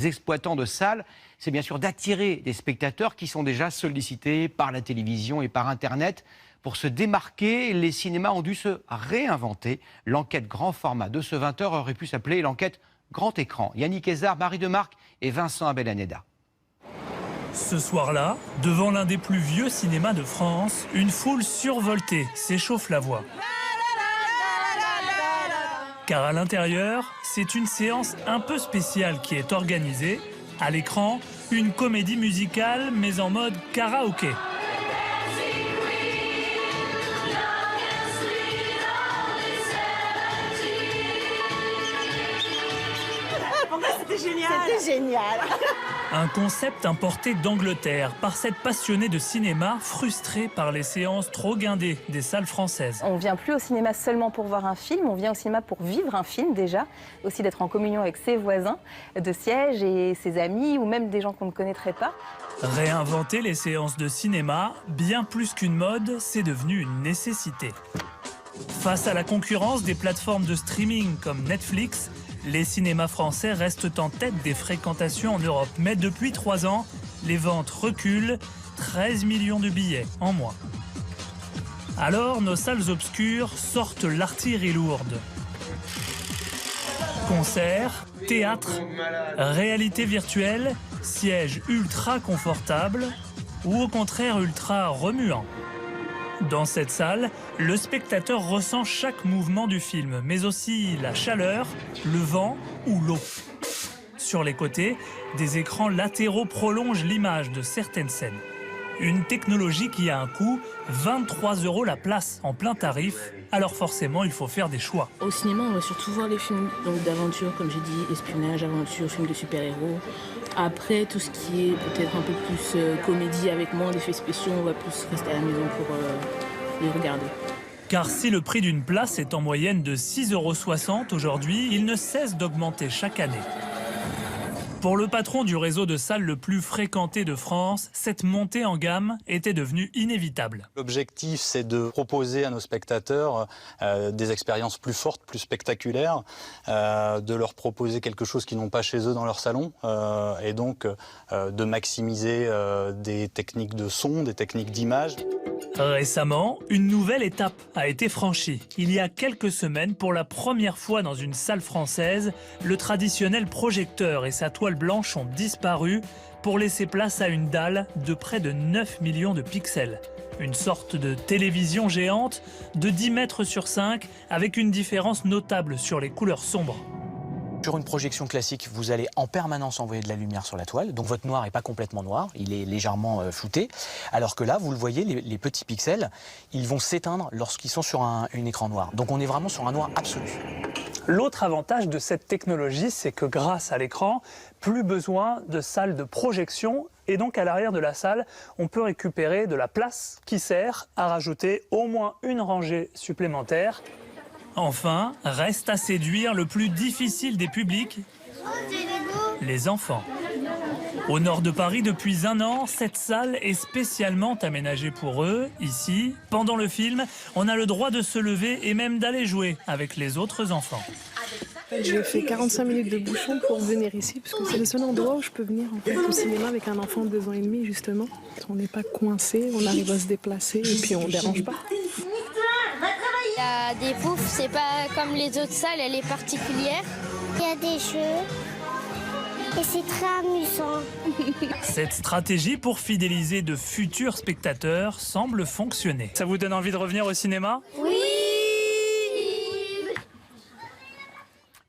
Les exploitants de salles, c'est bien sûr d'attirer des spectateurs qui sont déjà sollicités par la télévision et par Internet. Pour se démarquer, les cinémas ont dû se réinventer. L'enquête grand format de ce 20h aurait pu s'appeler l'enquête grand écran. Yannick Hézard, Marie Demarque et Vincent Abelaneda. Ce soir-là, devant l'un des plus vieux cinémas de France, une foule survoltée s'échauffe la voix. Car à l'intérieur, c'est une séance un peu spéciale qui est organisée. À l'écran, une comédie musicale mais en mode karaoké. C'était génial. C'était génial. Un concept importé d'Angleterre par cette passionnée de cinéma frustrée par les séances trop guindées des salles françaises. On ne vient plus au cinéma seulement pour voir un film, on vient au cinéma pour vivre un film déjà, aussi d'être en communion avec ses voisins de siège et ses amis ou même des gens qu'on ne connaîtrait pas. Réinventer les séances de cinéma, bien plus qu'une mode, c'est devenu une nécessité. Face à la concurrence des plateformes de streaming comme Netflix, les cinémas français restent en tête des fréquentations en Europe. Mais depuis 3 ans, les ventes reculent, 13 millions de billets en moins. Alors, nos salles obscures sortent l'artillerie lourde. Concerts, théâtre, réalité virtuelle, sièges ultra confortables ou au contraire ultra remuants. Dans cette salle, le spectateur ressent chaque mouvement du film, mais aussi la chaleur, le vent ou l'eau. Sur les côtés, des écrans latéraux prolongent l'image de certaines scènes. Une technologie qui a un coût, 23 € la place en plein tarif, alors forcément il faut faire des choix. Au cinéma, on va surtout voir les films d'aventure, comme j'ai dit, espionnage, aventure, films de super-héros. Après, tout ce qui est peut-être un peu plus comédie avec moins d'effets spéciaux, on va plus rester à la maison pour les regarder. Car si le prix d'une place est en moyenne de 6,60 € aujourd'hui, il ne cesse d'augmenter chaque année. Pour le patron du réseau de salles le plus fréquenté de France, cette montée en gamme était devenue inévitable. L'objectif, c'est de proposer à nos spectateurs des expériences plus fortes, plus spectaculaires, de leur proposer quelque chose qu'ils n'ont pas chez eux dans leur salon, et donc de maximiser des techniques de son, des techniques d'image. Récemment, une nouvelle étape a été franchie. Il y a quelques semaines, pour la première fois dans une salle française, le traditionnel projecteur et sa toile blanche ont disparu pour laisser place à une dalle de près de 9 millions de pixels. Une sorte de télévision géante de 10 mètres sur 5 avec une différence notable sur les couleurs sombres. Sur une projection classique, vous allez en permanence envoyer de la lumière sur la toile, donc votre noir n'est pas complètement noir, il est légèrement flouté, alors que là, vous le voyez, les petits pixels, ils vont s'éteindre lorsqu'ils sont sur un écran noir. Donc on est vraiment sur un noir absolu. L'autre avantage de cette technologie, c'est que grâce à l'écran, plus besoin de salle de projection, et donc à l'arrière de la salle, on peut récupérer de la place qui sert à rajouter au moins une rangée supplémentaire. Enfin, reste à séduire le plus difficile des publics, les enfants. Au nord de Paris, depuis 1 an, cette salle est spécialement aménagée pour eux. Ici, pendant le film, on a le droit de se lever et même d'aller jouer avec les autres enfants. J'ai fait 45 minutes de bouchon pour venir ici, parce que c'est le seul endroit où je peux venir en fait, au cinéma avec un enfant de 2 ans et demi, justement. On n'est pas coincé, on arrive à se déplacer et puis on ne dérange pas. Il y a des poufs, c'est pas comme les autres salles, elle est particulière. Il y a des jeux et c'est très amusant. Cette stratégie pour fidéliser de futurs spectateurs semble fonctionner. Ça vous donne envie de revenir au cinéma ? Oui!